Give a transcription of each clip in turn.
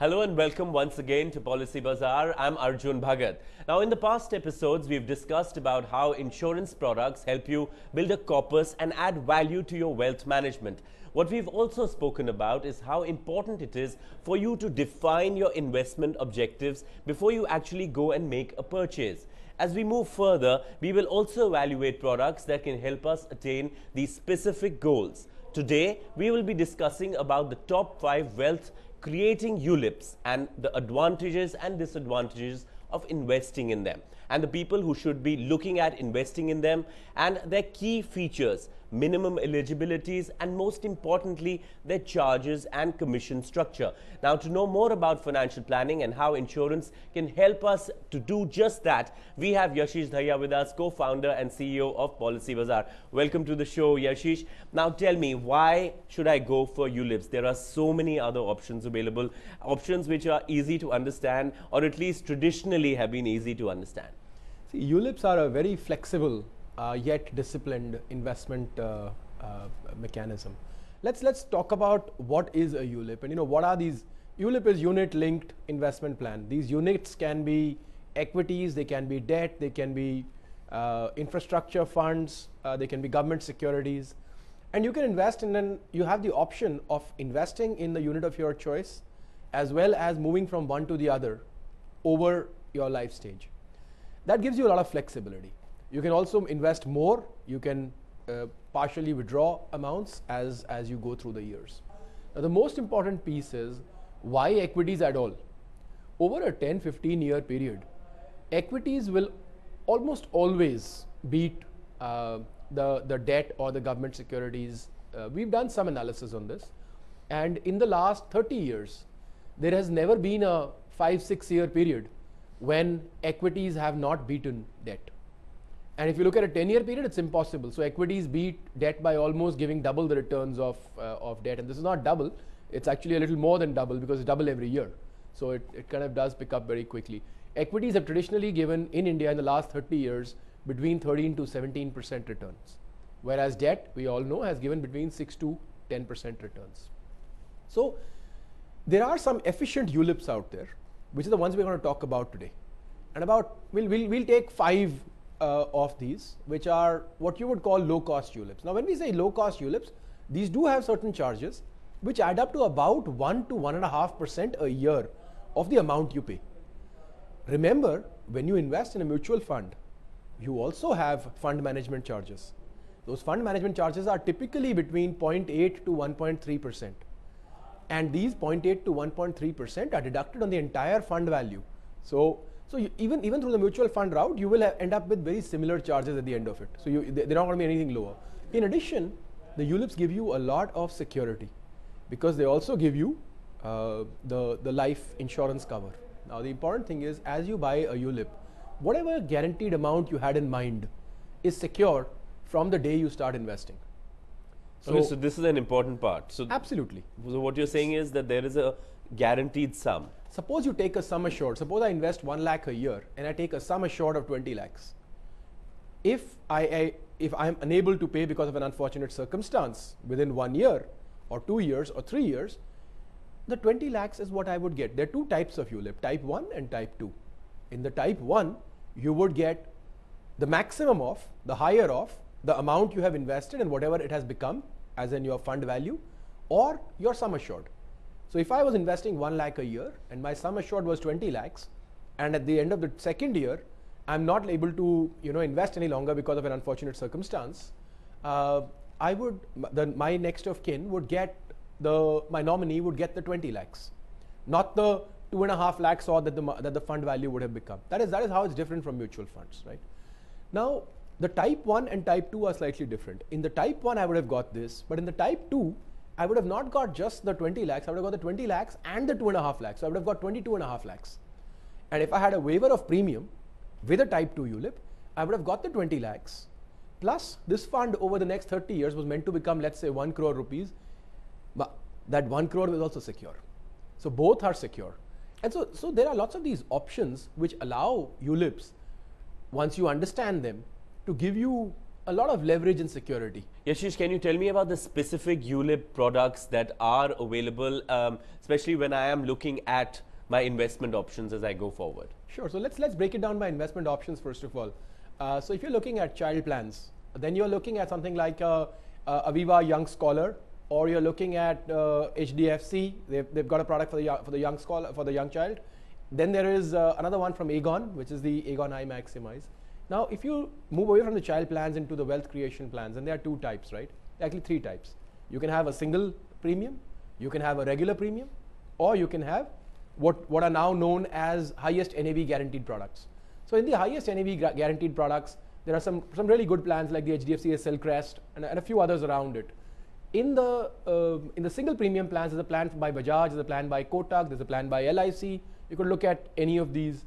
Hello and welcome once again to PolicyBazaar. I'm Arjun Bhagat. Now, in the past episodes, we've discussed about how insurance products help you build a corpus and add value to your wealth management. What we've also spoken about is how important it is for you to define your investment objectives before you actually go and make a purchase. As we move further, we will also evaluate products that can help us attain these specific goals. Today, we will be discussing about the top 5 wealth creating ULIPs and the advantages and disadvantages of investing in them, and the people who should be looking at investing in them and their key features, minimum eligibilities, and most importantly, their charges and commission structure. Now, to know more about financial planning and how insurance can help us to do just that, we have Yashish Dhaya with us, co-founder and CEO of PolicyBazaar. Welcome to the show, Yashish. Now, tell me, why should I go for ULIPs? There are so many other options available, options which are easy to understand, or at least traditionally have been easy to understand. See, ULIPs are a very flexible yet disciplined investment mechanism. Let's talk about what is a ULIP, and what are these. ULIP is unit linked investment plan. These units can be equities, they can be debt, they can be infrastructure funds, they can be government securities, and you can invest in. And you have the option of investing in the unit of your choice as well as moving from one to the other over your life stage. That gives you a lot of flexibility. You can also invest more. You can partially withdraw amounts as you go through the years. Now, the most important piece is why equities at all. Over a 10-15 year period, equities will almost always beat the debt or the government securities. We've done some analysis on this, and in the last 30 years, there has never been a 5-6 year period when equities have not beaten debt. And if you look at a 10-year period, it's impossible. So equities beat debt by almost giving double the returns of debt. And this is not double, it's actually a little more than double, because it's double every year. So it kind of does pick up very quickly. Equities have traditionally given in India in the last 30 years between 13 to 17% returns. Whereas debt, we all know, has given between 6 to 10% returns. So there are some efficient ULIPs out there, which are the ones we're going to talk about today. And we'll take 5 of these, which are what you would call low-cost ULIPs. Now, when we say low-cost ULIPs, these do have certain charges which add up to about 1 to 1.5% a year of the amount you pay. Remember, when you invest in a mutual fund, you also have fund management charges. Those fund management charges are typically between 0.8 to 1.3%. And these 0.8 to 1.3% are deducted on the entire fund value. So even through the mutual fund route, you will end up with very similar charges at the end of it. So they're not going to be anything lower. In addition, the ULIPs give you a lot of security, because they also give you the life insurance cover. Now, the important thing is, as you buy a ULIP, whatever guaranteed amount you had in mind is secure from the day you start investing. So this is an important part. So absolutely. So what you're saying is that there is a guaranteed sum. Suppose you take a sum assured. Suppose I invest 1 lakh a year and I take a sum assured of 20 lakhs. If I'm unable to pay because of an unfortunate circumstance within 1 year or 2 years or 3 years, the 20 lakhs is what I would get. There are 2 types of ULIP, type 1 and type 2. In the type 1, you would get the maximum of, the higher of, the amount you have invested and whatever it has become, as in your fund value, or your sum assured. So if I was investing 1 lakh a year and my sum assured was 20 lakhs, and at the end of the second year, I'm not able to invest any longer because of an unfortunate circumstance, my next of kin would get my nominee would get the 20 lakhs, not the 2.5 lakhs or that the fund value would have become. That is how it's different from mutual funds, right? Now, the type 1 and type 2 are slightly different. In the type 1, I would have got this, but in the type 2, I would have not got just the 20 lakhs, I would have got the 20 lakhs and the 2.5 lakhs. So I would have got 22.5 lakhs. And if I had a waiver of premium with a type 2 ULIP, I would have got the 20 lakhs. Plus, this fund over the next 30 years was meant to become, let's say, 1 crore rupees. But that 1 crore was also secure. So both are secure. And so there are lots of these options which allow ULIPs, once you understand them, to give you a lot of leverage and security. Yashish, can you tell me about the specific ULIP products that are available, especially when I am looking at my investment options as I go forward? Sure. So let's break it down by investment options first of all. So if you're looking at child plans, then you're looking at something like Aviva Young Scholar, or you're looking at HDFC. They've got a product for the young scholar, for the young child. Then there is another one from Aegon, which is the Aegon iMaximize. Now, if you move away from the child plans into the wealth creation plans, and there are two types, right? Actually, three types. You can have a single premium, you can have a regular premium, or you can have what are now known as highest NAV guaranteed products. So in the highest NAV guaranteed products, there are some really good plans like the HDFC SL Crest and a few others around it. In the single premium plans, there's a plan by Bajaj, there's a plan by Kotak, there's a plan by LIC. You could look at any of these.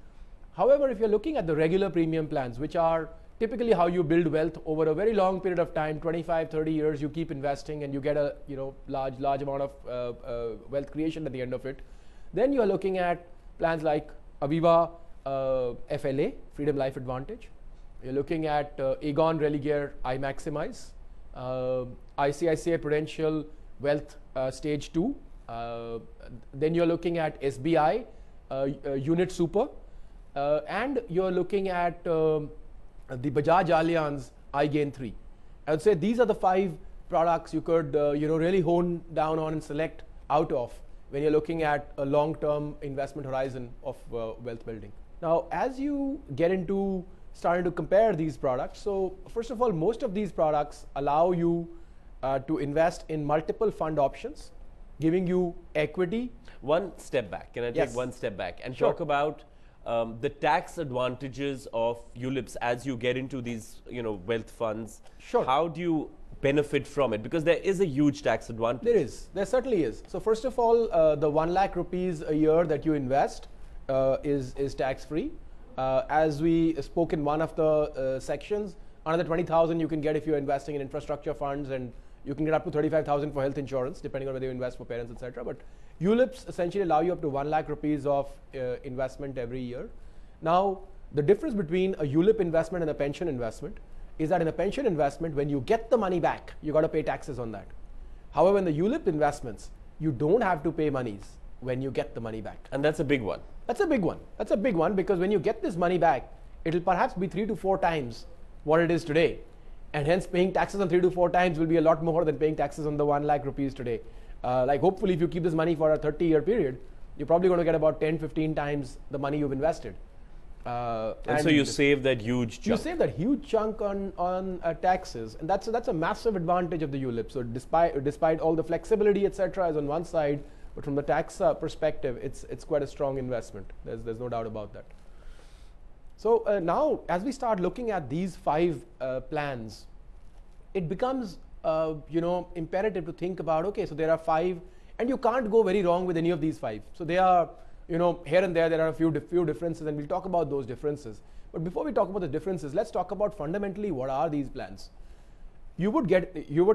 However, if you're looking at the regular premium plans, which are typically how you build wealth over a very long period of time, 25, 30 years, you keep investing and you get a large amount of wealth creation at the end of it. Then you are looking at plans like Aviva FLA, Freedom Life Advantage. You're looking at Aegon Religare iMaximize, ICICI Prudential Wealth Stage 2. Then you're looking at SBI Unit Super. And you're looking at the Bajaj Allianz iGain 3. I would say these are the 5 products you could really hone down on and select out of when you're looking at a long-term investment horizon of wealth building. Now, as you get into starting to compare these products, so first of all, most of these products allow you to invest in multiple fund options, giving you equity. One step back. Can I take one step back and Sure. talk about the tax advantages of ULIPs as you get into these, wealth funds? Sure. How do you benefit from it? Because there is a huge tax advantage. There is. There certainly is. So first of all, the 1 lakh rupees a year that you invest is tax-free. As we spoke in one of the sections, another 20,000 you can get if you're investing in infrastructure funds, and you can get up to 35,000 for health insurance, depending on whether you invest for parents, etc. But ULIPs essentially allow you up to 1 lakh rupees of investment every year. Now, the difference between a ULIP investment and a pension investment is that in a pension investment, when you get the money back, you got to pay taxes on that. However, in the ULIP investments, you don't have to pay monies when you get the money back. And that's a big one. That's a big one. That's a big one, because when you get this money back, it'll perhaps be 3 to 4 times what it is today. And hence paying taxes on 3 to 4 times will be a lot more than paying taxes on the 1 lakh rupees today. Like hopefully if you keep this money for a 30-year period, you're probably going to get about 10, 15 times the money you've invested. And so you save that huge chunk. You save that huge chunk on taxes, and that's a massive advantage of the ULIP. So despite all the flexibility, etc., is on one side, but from the tax perspective, it's quite a strong investment. There's no doubt about that. So now, as we start looking at these 5 plans, it becomes imperative to think about, okay, so there are 5, and you can't go very wrong with any of these 5. So they are, here and there are a few differences, and we'll talk about those differences. But before we talk about the differences, let's talk about fundamentally what are these plans. You would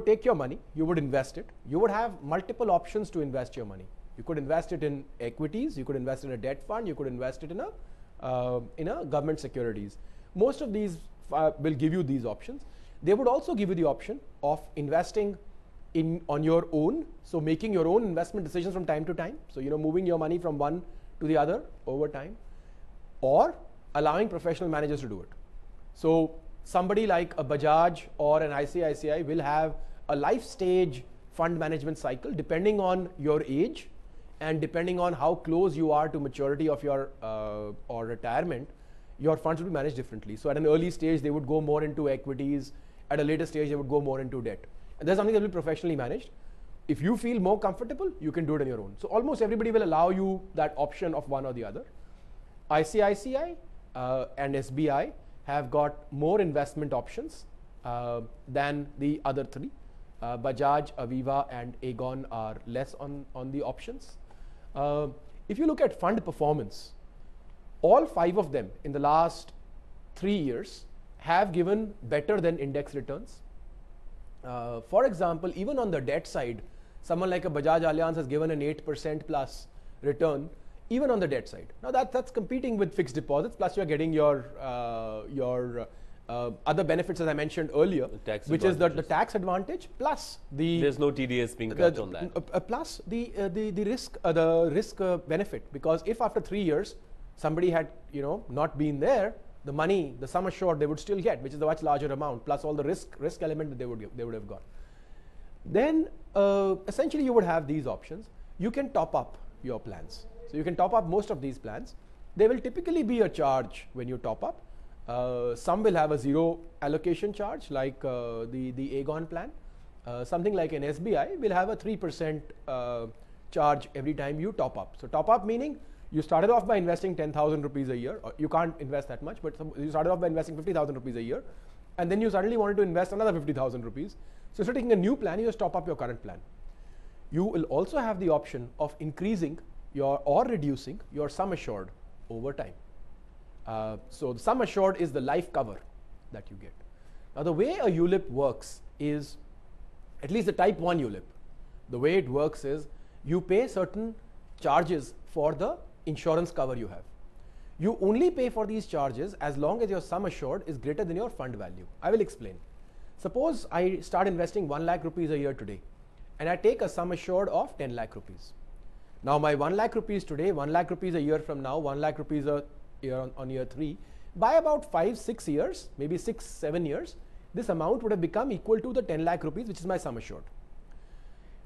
take your money, you would invest it, you would have multiple options to invest your money. You could invest it in equities, you could invest in a debt fund, you could invest it in a government securities. Most of these will give you these options. They would also give you the option of investing on your own, so making your own investment decisions from time to time. So moving your money from one to the other over time, or allowing professional managers to do it. So somebody like a Bajaj or an ICICI will have a life stage fund management cycle depending on your age and depending on how close you are to maturity of your or retirement. Your funds will be managed differently. So at an early stage, they would go more into equities. At a later stage, they would go more into debt. And there's something that will be professionally managed. If you feel more comfortable, you can do it on your own. So almost everybody will allow you that option of one or the other. ICICI and SBI have got more investment options than the other 3. Bajaj, Aviva and Aegon are less on the options. If you look at fund performance, all 5 of them in the last 3 years have given better than index returns. For example, even on the debt side, someone like a Bajaj Allianz has given an 8% plus return, even on the debt side. Now that's competing with fixed deposits, plus you're getting your other benefits as I mentioned earlier, which is the tax advantage plus the there's no TDS being cut on that. Plus the risk benefit, because if after 3 years somebody had not been there, the money, the sum assured they would still get, which is a much larger amount, plus all the risk element that they would have got. Then essentially you would have these options. You can top up your plans. So you can top up most of these plans. There will typically be a charge when you top up. Some will have a zero allocation charge, like the Aegon plan. Something like an SBI will have a 3% charge every time you top up. So top up meaning you started off by investing 10,000 rupees a year, or you can't invest that much, but you started off by investing 50,000 rupees a year, and then you suddenly wanted to invest another 50,000 rupees. So instead of taking a new plan, you just top up your current plan. You will also have the option of increasing or reducing your sum assured over time. So the sum assured is the life cover that you get. Now the way a ULIP works is, at least the type 1 ULIP, the way it works is you pay certain charges for the insurance cover you have. You only pay for these charges as long as your sum assured is greater than your fund value. I will explain. Suppose I start investing 1 lakh rupees a year today, and I take a sum assured of 10 lakh rupees. Now my 1 lakh rupees today, 1 lakh rupees a year from now, 1 lakh rupees a year on year 3, by about 5-6 years, maybe 6-7 years, this amount would have become equal to the 10 lakh rupees, which is my sum assured.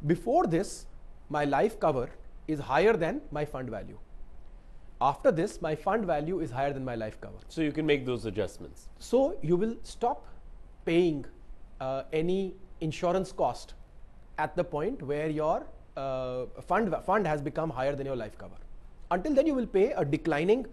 Before this, my life cover is higher than my fund value. After this, my fund value is higher than my life cover. So you can make those adjustments. So you will stop paying any insurance cost at the point where your fund has become higher than your life cover. Until then, you will pay a declining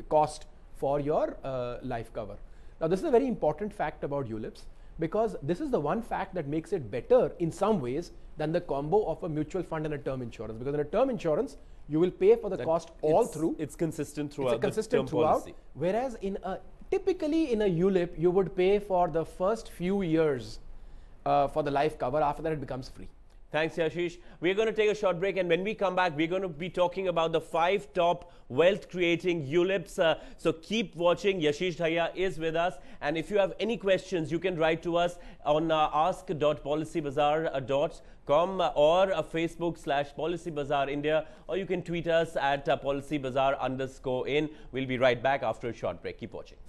cost for your life cover. Now, this is a very important fact about ULIPs, because this is the one fact that makes it better in some ways than the combo of a mutual fund and a term insurance. Because in a term insurance, you will pay for the cost all through. It's consistent throughout. It's consistent throughout. Policy. Whereas typically in a ULIP, you would pay for the first few years for the life cover. After that, it becomes free. Thanks, Yashish. We're going to take a short break, and when we come back, we're going to be talking about the 5 top wealth-creating ULIPs. So keep watching. Yashish Dhaya is with us. And if you have any questions, you can write to us on ask.policybazaar.com or Facebook/PolicyBazaar India, or you can tweet us at PolicyBazaar_in. We'll be right back after a short break. Keep watching.